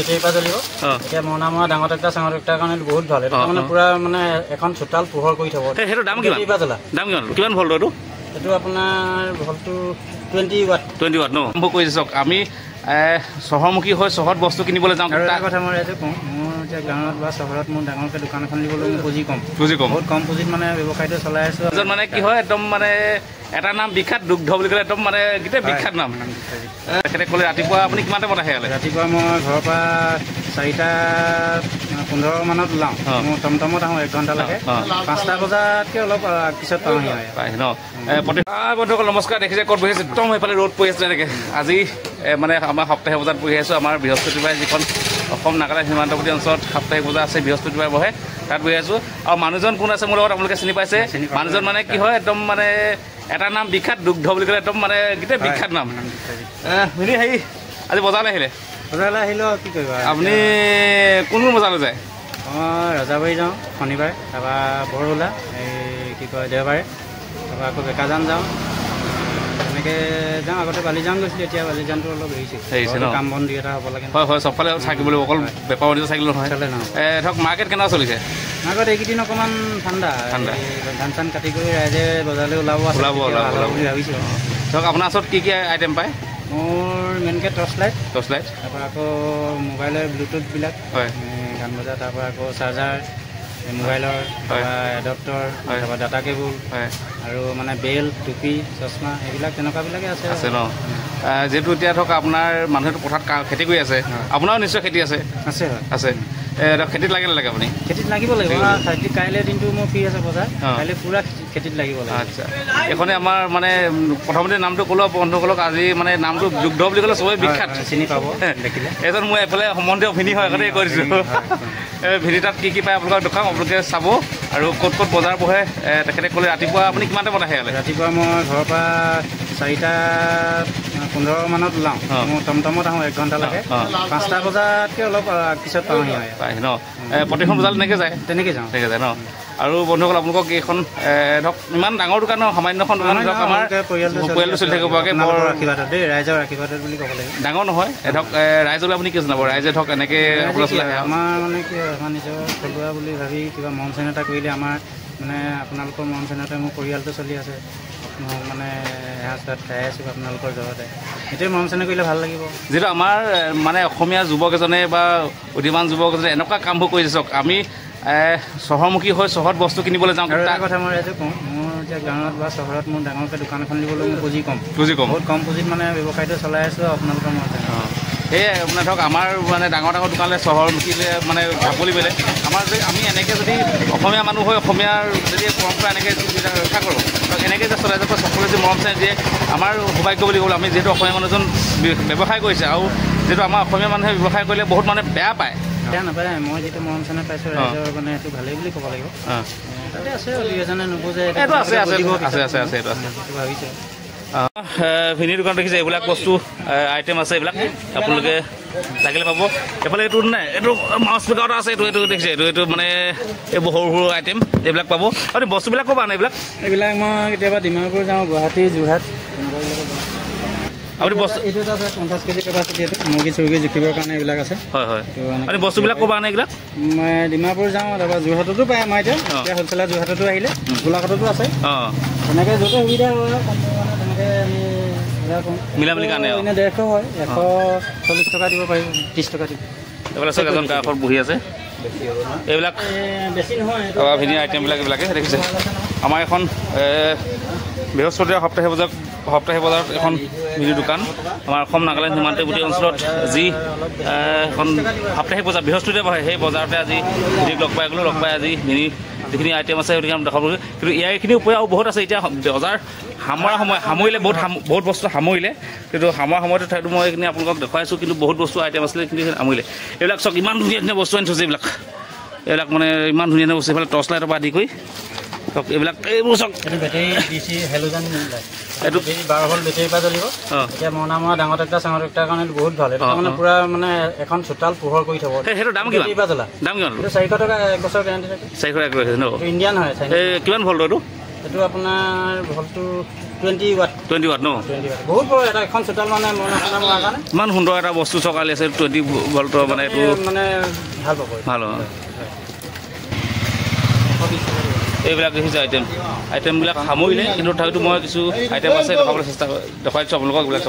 battery পৰা জ্বলিব এতিয়া মৰণা মৰা ডাঙৰ ট্ৰেক্টৰ চাঙৰ ট্ৰেক্টৰৰ কাৰণে বহুত ভাল এটা মানে পুৰা মানে এখন চোতাল পোহৰ কৰি থব সেইটো দাম কিমান দাম কিমান ভল্ট এইটো এইটো আপোনাৰ ভল্টটো 20 ওৱাট ন আৰম্ভ কৰিছে চাওক আমি চহৰমুখী হৈ চহৰত বস্তু কিনিবলৈ যাওঁ তাৰ কথা মই এইটো কওঁ মোৰ এতিয়া গাঁৱত বা চহৰত মোৰ ডাঙৰকৈ দোকান এখন দিবলৈ মোৰ পুঁজি কম বহুত কম পুঁজিত মানে ব্যৱসায়টো চলাই আছোঁ এজন মানে কি হয় একদম মানে এটা নাম বিখ্যাত দুগ্ধ বুলি ক'লে একদম মানে গোটেই বিখ্যাত নাম তেখেতে ক'লে ৰাতিপুৱা আপুনি কিমান টাইমত আহে ৰাতিপুৱা মই ঘৰৰ পৰা 4:15 মানত ওলাওঁ মোৰ টমটমত আহোঁ 1 ঘণ্টা লাগে 5টা বজাতকৈ অলপ পিছত পাওঁহি ন বন্ধুসকল নমস্কাৰ দেখিছে ক'ত বহি আছে একদম সেইফালে ৰ'দ পৰি আছে তেনেকৈ আজি মানে আমাৰ সাপ্তাহিক বজাৰত বহি আছোঁ আমাৰ বৃহস্পতিবাৰে যিখন অসম নাগালেণ্ড সীমান্তৱৰ্তী অঞ্চলত সাপ্তাহিক বজাৰ আছে বৃহস্পতিবাৰে বহে তাত বহি আছোঁ আৰু মানুহজন কোন আছে মোৰ লগত আপোনালোকে চিনি পাইছে মানুহজন মানে কি হয় একদম মানে এটা নাম বিখ্যাত দুগ্ধ বুলি ক'লে একদম মানে গোটেই বিখ্যাত নাম হেৰি আজি বজাৰলৈ আহিলে কি কৰিবা আপুনি কোন বজাৰলৈ যায় মই ৰজাবাৰী যাওঁ শনিবাৰে তাৰপৰা বৰওলা এই কি কয় দেওবাৰে তাৰপৰা আকৌ বেকাজান যাওঁ এনেকৈ যাওঁ আগতে বালিজান গৈছিলোঁ এতিয়া বালিজানটো অলপ হেৰিছে ন কাম বন দি এটা হ'ব লাগে হয় চবফালে থাকিবলৈ অকল বেপাৰ বাণিজ্য থাকিলে নহয় ধৰক মাৰ্কেট কেনেকুৱা চলিছে মাৰ্কেট এইকেইদিন অকণমান ঠাণ্ডা ধান চান কাটি কৰি ৰাইজে বজাৰলৈ ওলাব বুলি ভাবিছোঁ ধৰক আপোনাৰ ওচৰত কি কি আইটেম পায় মোৰ মেইনকৈ টৰ্চ লাইট তাৰপৰা আকৌ মোবাইলৰ ব্লুটুথবিলাক গান বজা তাৰপৰা আকৌ চাৰ্জাৰ মোবাইলৰ এডপ্টৰ তাৰপৰা ডাটা কেবুল আৰু মানে বেল্ট টুপি চশমা এইবিলাক তেনেকুৱাবিলাকে আছে ন যিহেতু এতিয়া ধৰক আপোনাৰ মানুহেতো পথাৰত খেতি কৰি আছে আপোনাৰো নিশ্চয় খেতি আছে খেতিত লাগে নালাগে আপুনি খেতিত লাগিব কাইলৈ দিনটো মোৰ ফ্ৰী আছে বজাৰ কাইলৈ পুৰা খেতিত লাগিব লাগে আচ্ছা এইখনে আমাৰ মানে প্ৰথমতে নামটো ক'লো বন্ধুসকলক আজি মানে নামটো দুগ্ধ বুলি ক'লে চবেই বিখ্যাত চিনি পাব দেখিলে এজন মই এইফালে সম্বন্ধীয় ভিনি হয় আগতে কৈ দিছোঁ ভিনি তাত কি পায় আপোনালোকক দেখাম আপোনালোকে চাব আৰু ক'ত বজাৰ বহে তেখেতে ক'লে ৰাতিপুৱা আপুনি কিমান টাইমত আহে ৰাতিপুৱা মই ঘৰৰ পৰা 4:15 মানত ওলাওঁ মোৰ টমটমত আহোঁ 1 ঘণ্টা লাগে 5টা বজাতকৈ অলপ পিছত পাওঁহি ন প্ৰতিখন বজাৰ তেনেকৈ যায় ন আৰু বন্ধুসকল আপোনালোকক এইখন ধৰক ইমান ডাঙৰ দোকান নহয় সামান্যখন দোকান ধৰক আমাৰ পৰিয়ালটো চলি থাকিব পৰাকৈ বৰ আশীৰ্বাদত দেই ৰাইজৰ আশীৰ্বাদত বুলি ক'ব লাগিব ডাঙৰ নহয় ধৰক ৰাইজলৈ আপুনি কি জনাব ৰাইজে ধৰক এনেকৈ আমাৰ মানে কি আমাৰ নিজৰ থলুৱা বুলি ভাবি কিবা মন চেন এটা কৰিলে আমাৰ মানে আপোনালোকৰ মন চেনতে মোৰ পৰিয়ালটো চলি আছে মানে এসাঁজ ভাত খাই আছোঁ আপোনালোকৰ জহতে সেইটোৱে মন চেনে কৰিলে ভাল লাগিব যিটো আমাৰ মানে অসমীয়া যুৱক এজনে বা উদীয়মান যুৱক এজনে এনেকুৱা কামবোৰ কৰিছে চাওক আমি চহৰমুখী হৈ চহৰত বস্তু কিনিবলৈ যাওঁ তাৰ কথা মই এইটো কওঁ মোৰ এতিয়া গাঁৱত বা চহৰত মোৰ ডাঙৰকৈ দোকান এখন দিবলৈ মোৰ পুঁজি কম বহুত কম পুঁজিত মানে ব্যৱসায়টো চলাই আছোঁ আপোনালোকৰ মতে সেয়াই আপোনাৰ ধৰক আমাৰ মানে ডাঙৰ দোকানলৈ চহৰমুখীলৈ মানে ঢাপলিবলৈ আমাৰ যদি আমি এনেকৈ যদি অসমীয়া মানুহ হৈ অসমীয়াৰ যদি পৰম্পৰা এনেকৈ ৰক্ষা কৰোঁ এনেকৈ যে চলাই যাব সকলোৱে যে মৰম চাই দিয়ে আমাৰ সৌভাগ্য বুলি ক'লোঁ আমি যিহেতু অসমীয়া মানুহজন ব্যৱসায় কৰিছে আৰু যিহেতু আমাৰ অসমীয়া মানুহে ব্যৱসায় কৰিলে বহুত মানুহে বেয়া পায় নাপায় মই যিটো মৰম চেনে পাইছোঁ ৰাইজৰ মানে সেইটো ভালেই বুলি ক'ব লাগিব তাতে আছে দুই এজনে নুবুজে ভাবিছোঁ ভিনিৰ দোকান দেখিছে এইবিলাক বস্তু আইটেম আছে এইবিলাক আপোনালোকে লাগিলে পাব এইফালে এইটো নাই এইটো মাছ পেকাউট আছে এইটো দেখিছে এইটো মানে এইবোৰ সৰু আইটেম এইবিলাক পাব আৰু বস্তুবিলাক ক'ব আনে এইবিলাক মই কেতিয়াবা ডিমাপুৰ যাওঁ গুৱাহাটী যোৰহাট আপুনি বস্তু এইটো আছে 50 কেজি কেপাচিটি মুৰ্গী চুৰ্গী জুখিবৰ কাৰণে এইবিলাক আছে আপুনি বস্তুবিলাক ক'ব আনে এইবিলাক মই ডিমাপুৰ যাওঁ তাৰপৰা যোৰহাটতো পায় আমাৰ এতিয়া হ'লচেলাৰ যোৰহাটতো আহিলে গোলাঘাটতো আছে তেনেকৈ য'তে সুবিধা হয় তেনেকৈ আমি মিলামিলি কাৰণে এনে 150 হয় 140 টকা দিব পাৰিব 30 টকা দিব এইবিলাক চব এজন কাষত বহি আছে এইবিলাক বেছি নহয় ভিনি আইটেমবিলাক এইবিলাকে দেখিছে আমাৰ এখন বৃহস্পতিবাৰ সপ্তাহিক বজাৰত এখন মিনি দোকান আমাৰ অসম নাগালেণ্ড সীমান্তৱৰ্তী অঞ্চলত যি এখন সাপ্তাহিক বজাৰ বৃহস্পতিবাৰে বহে সেই বজাৰতে আজি মিনিক লগ পাই আজি মিনি যিখিনি আইটেম আছে সেইখিনি দেখাব কিন্তু ইয়াৰখিনি উপৰি আৰু বহুত আছে এতিয়া বজাৰ সামৰিলে বহুত বস্তু সামৰিলে কিন্তু সামৰাৰ সময়তে ঠাইটো মই এইখিনি আপোনালোকক দেখুৱাইছোঁ কিন্তু বহুত বস্তু আইটেম আছিলে সেইখিনি সামৰিলে এইবিলাক চব ইমান ধুনীয়া বস্তু আনি থৈছে এইবিলাক মানে ইমান ধুনীয়া বস্তু এইফালে টৰ্চ লাইটৰ পৰা আদি কৰি এইবিলাক এইবোৰ চব এইটো 12 ভল্ট বেটেৰী পৰা জ্বলিব এতিয়া মৰণা মৰা ডাঙৰ ট্ৰেক্টৰ চাঙৰ ট্ৰেক্টৰৰ কাৰণে বহুত ভাল এটা মানে পুৰা মানে এখন চোতাল পোহৰ কৰি থব সেইটো দাম কিমান এইটো 400 টকা 1 বছৰ গেৰাণ্টি থাকে 400 ন ইণ্ডিয়ান হয় কিমান ভল্ট এইটো এইটো আপোনাৰ ভল্টটো 20 ৱাট 20 ৱাট ন বহুত বড় এটা এখন চোতাল মানে ইমান সুন্দৰ এটা বস্তু চকালি আছে 20 ভল্টৰ মানে এইটো মানে ভাল পাব ভাল এইবিলাক দেখিছে আইটেমবিলাক সামৰিলে কিন্তু তথাপিতো মই কিছু আইটেম আছে দেখাবলৈ চেষ্টা দেখাইছোঁ আপোনালোকক এইবিলাক